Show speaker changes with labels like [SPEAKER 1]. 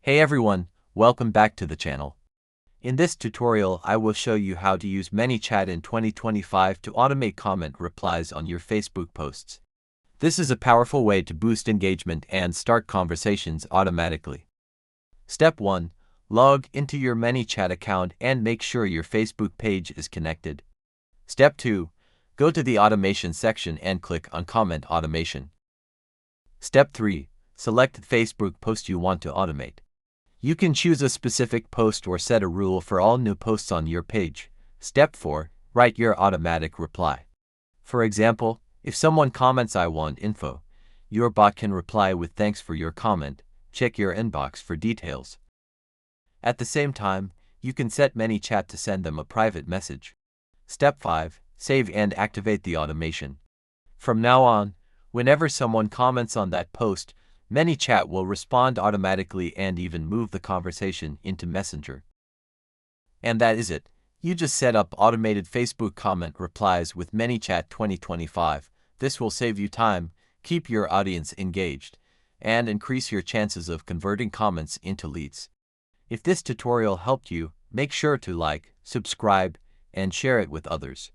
[SPEAKER 1] Hey everyone, welcome back to the channel. In this tutorial, I will show you how to use ManyChat in 2025 to automate comment replies on your Facebook posts. This is a powerful way to boost engagement and start conversations automatically. Step 1. Log into your ManyChat account and make sure your Facebook page is connected. Step 2. Go to the automation section and click on Comment Automation. Step 3. Select the Facebook post you want to automate. You can choose a specific post or set a rule for all new posts on your page. Step 4. Write your automatic reply. For example, if someone comments "I want info," your bot can reply with "Thanks for your comment. Check your inbox for details." At the same time, you can set ManyChat to send them a private message. Step 5. Save and activate the automation. From now on, whenever someone comments on that post, ManyChat will respond automatically and even move the conversation into Messenger. And that is it. You just set up automated Facebook comment replies with ManyChat 2025. This will save you time, keep your audience engaged, and increase your chances of converting comments into leads. If this tutorial helped you, make sure to like, subscribe, and share it with others.